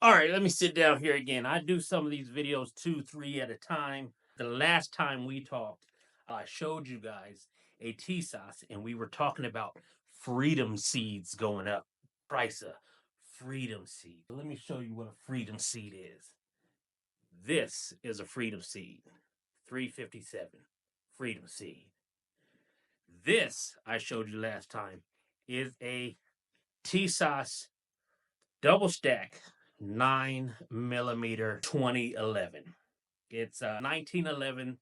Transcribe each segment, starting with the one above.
All right, let me sit down here again. I do some of these videos two, three at a time. The last time we talked, I showed you guys a Tisas, and we were talking about freedom seeds going up. Price of freedom seed. Let me show you what a freedom seed is. This is a freedom seed, 357 freedom seed. This I showed you last time is a Tisas double stack 9 millimeter 2011. It's a 1911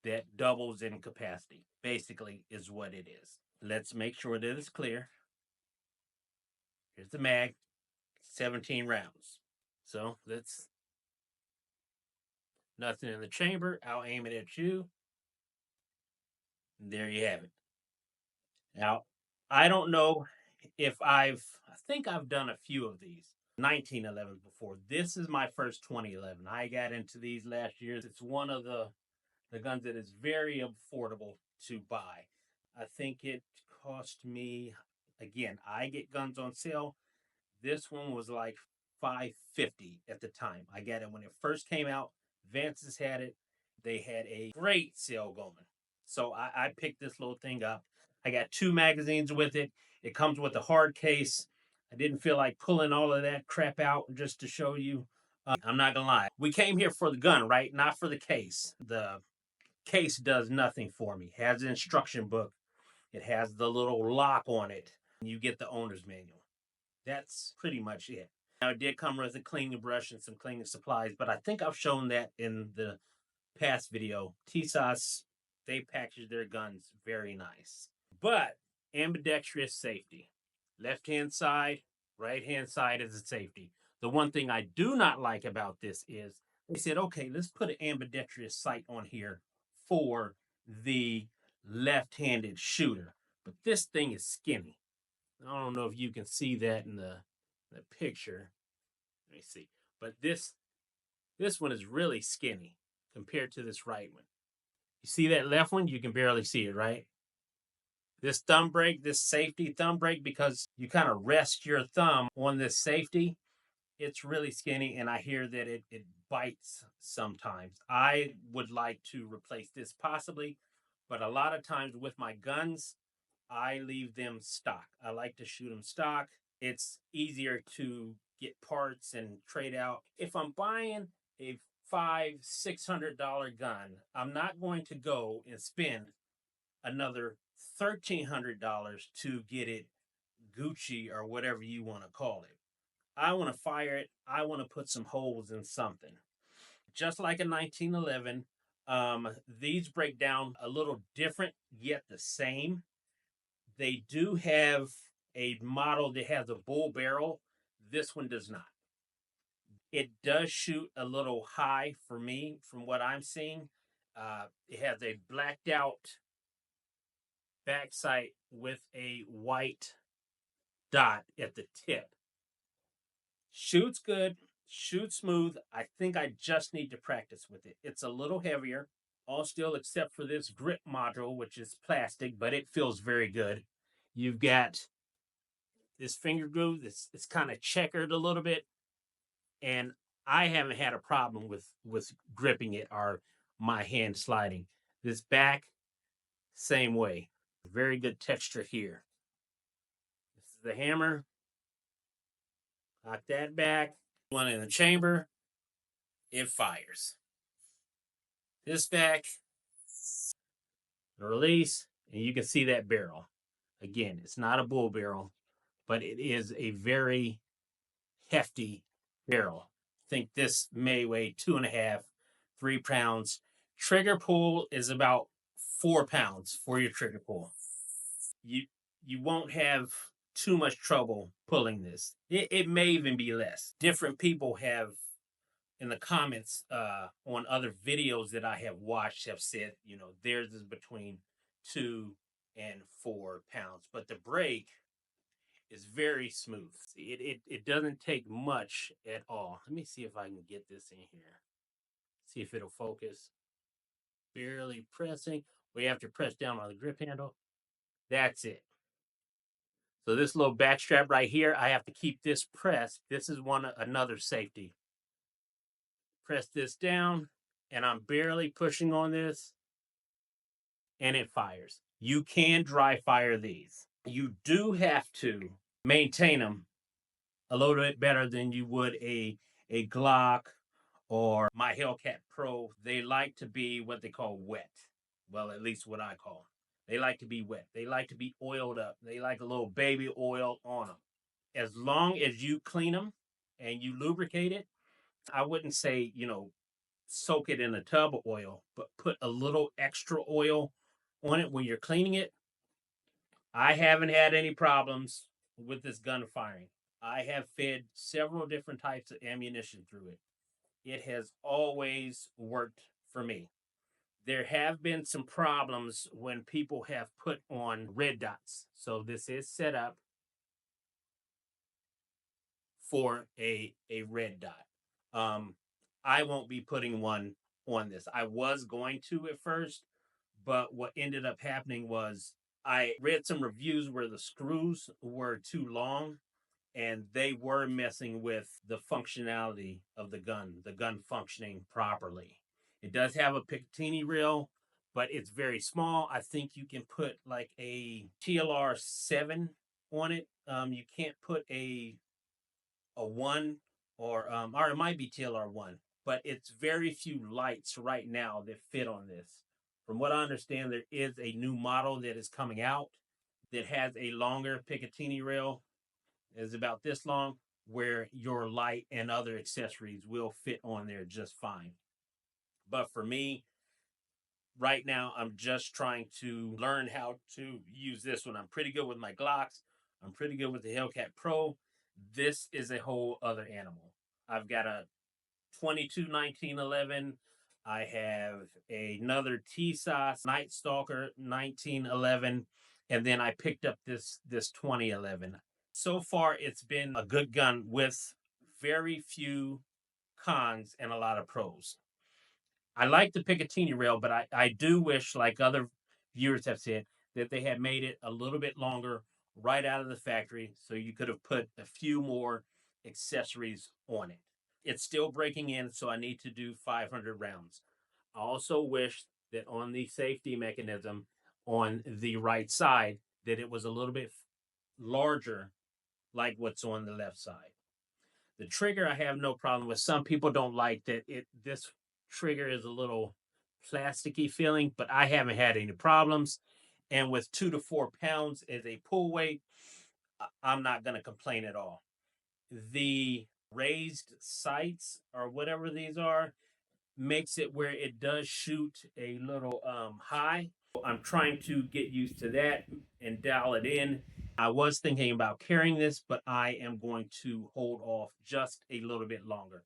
that doubles in capacity, basically, is what it is. Let's make sure that it's clear. Here's the mag, 17 rounds. So let's, nothing in the chamber. I'll aim it at you. There you have it. Now, I don't know if I think I've done a few of these 1911 before. This is my first 2011. I got into these last year. It's one of the guns that is very affordable to buy. I think it cost me, again, I get guns on sale. This one was like 550 at the time. I got it when it first came out. Vance's had it. They had a great sale going. So I picked this little thing up. I got 2 magazines with it. It comes with a hard case. I didn't feel like pulling all of that crap out just to show you. I'm not gonna lie. We came here for the gun, right? Not for the case. The case does nothing for me. It has an instruction book. It has the little lock on it. You get the owner's manual. That's pretty much it. Now, it did come with a cleaning brush and some cleaning supplies, but I think I've shown that in the past video. Tisas, they package their guns very nice. But ambidextrous safety. Left-hand side, right-hand side is a safety. The one thing I do not like about this is they said, okay, let's put an ambidextrous sight on here for the left-handed shooter. But this thing is skinny. I don't know if you can see that in the picture. Let me see. But this one is really skinny compared to this right one. You see that left one? You can barely see it, right? This thumb brake, this safety thumb brake, because you kind of rest your thumb on this safety, it's really skinny, and I hear that it bites sometimes. I would like to replace this possibly, but a lot of times with my guns, I leave them stock. I like to shoot them stock. It's easier to get parts and trade out. If I'm buying a $500-600 gun, I'm not going to go and spend another $1,300 to get it Gucci or whatever you want to call it. I want to fire it. I want to put some holes in something. Just like a 1911, these break down a little different, yet the same. They do have a model that has a bull barrel. This one does not. It does shoot a little high for me from what I'm seeing. It has a blacked out backside with a white dot at the tip. Shoots good, shoots smooth. I think I just need to practice with it. It's a little heavier, all steel except for this grip module, which is plastic, but it feels very good. You've got this finger groove. It's kind of checkered a little bit, and I haven't had a problem with gripping it or my hand sliding. This back, same way. Very good texture here. This is the hammer. Lock that back. One in the chamber. It fires. This back, release, and you can see that barrel. Again, it's not a bull barrel, but it is a very hefty barrel. I think this may weigh 2.5, 3 pounds. Trigger pull is about 4 pounds for your trigger pull. You won't have too much trouble pulling this. It may even be less. Different people have in the comments on other videos that I have watched have said, theirs is between 2 and 4 pounds, but the brake is very smooth. It doesn't take much at all. Let me see if I can get this in here. See if it'll focus. Barely pressing. We have to press down on the grip handle. That's it. So this little back strap right here, I have to keep this pressed. This is another safety. Press this down, and I'm barely pushing on this, and it fires. You can dry fire these. You do have to maintain them a little bit better than you would a Glock or my Hellcat Pro. They like to be what they call wet. Well, at least what I call them. They like to be wet. They like to be oiled up. They like a little baby oil on them. As long as you clean them and you lubricate it, I wouldn't say, soak it in a tub of oil, but put a little extra oil on it when you're cleaning it. I haven't had any problems with this gun firing. I have fed several different types of ammunition through it. It has always worked for me. There have been some problems when people have put on red dots. So this is set up for a red dot. I won't be putting one on this. I was going to at first, but what ended up happening was I read some reviews where the screws were too long and they were messing with the functionality of the gun functioning properly. It does have a Picatinny reel, but it's very small. I think you can put like a TLR 7 on it. You can't put a 1 or it might be TLR 1, but it's very few lights right now that fit on this. From what I understand, there is a new model that is coming out that has a longer Picatinny rail. It's about this long, where your light and other accessories will fit on there just fine. But for me, right now, I'm just trying to learn how to use this one. I'm pretty good with my Glocks. I'm pretty good with the Hellcat Pro. This is a whole other animal. I've got a 22 1911. I have another Tisas Night Stalker 1911, and then I picked up this 2011. So far, it's been a good gun with very few cons and a lot of pros. I like the Picatinny rail, but I do wish, like other viewers have said, that they had made it a little bit longer right out of the factory so you could have put a few more accessories on it. It's still breaking in, so I need to do 500 rounds. I also wish that on the safety mechanism on the right side, that it was a little bit larger like what's on the left side. The trigger I have no problem with. Some people don't like that this trigger is a little plasticky feeling, but I haven't had any problems. And with 2 to 4 pounds as a pull weight, I'm not going to complain at all. The raised sights or whatever these are makes it where it does shoot a little high. I'm trying to get used to that and dial it in. I was thinking about carrying this, but I am going to hold off just a little bit longer.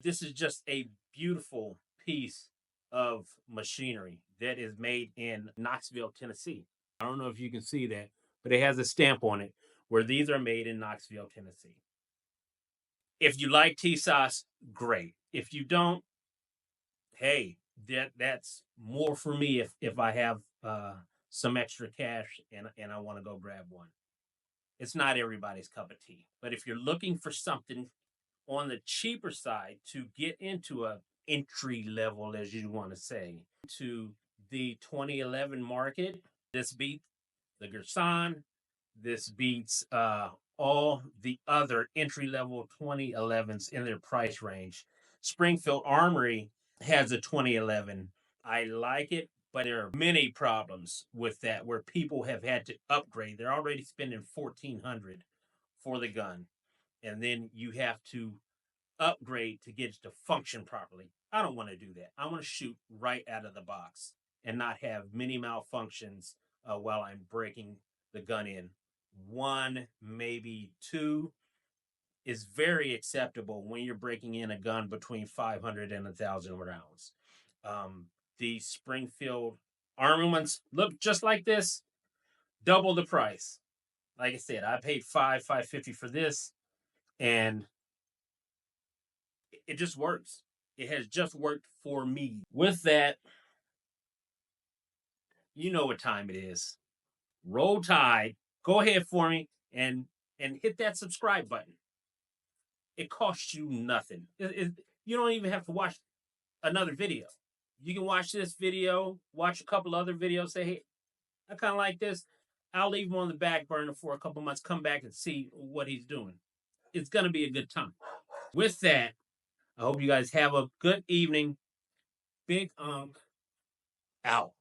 This is just a beautiful piece of machinery that is made in Knoxville, Tennessee. I don't know if you can see that, but it has a stamp on it where these are made in Knoxville, Tennessee. If you like Tisas, great. If you don't, hey, that's more for me if I have some extra cash and I want to go grab one. It's not everybody's cup of tea, but if you're looking for something on the cheaper side to get into a entry level, as you want to say, to the 2011 market, this beats the Gerson. This beats all the other entry level 2011s in their price range. Springfield Armory has a 2011. I like it, but there are many problems with that where people have had to upgrade. They're already spending $1,400 for the gun, and then you have to upgrade to get it to function properly. I don't want to do that. I want to shoot right out of the box and not have many malfunctions while I'm breaking the gun in. One, maybe two is very acceptable when you're breaking in a gun between 500 and 1,000 rounds. The Springfield Armory ones look just like this, double the price. Like I said, I paid $550 for this, and it just works. It has just worked for me. With that, you know what time it is. Roll Tide, go ahead for me and hit that subscribe button. It costs you nothing. You don't even have to watch another video. You can watch this video, watch a couple other videos, say, hey, I kind of like this. I'll leave him on the back burner for a couple months, come back and see what he's doing. It's going to be a good time. With that, I hope you guys have a good evening. Big Unc out.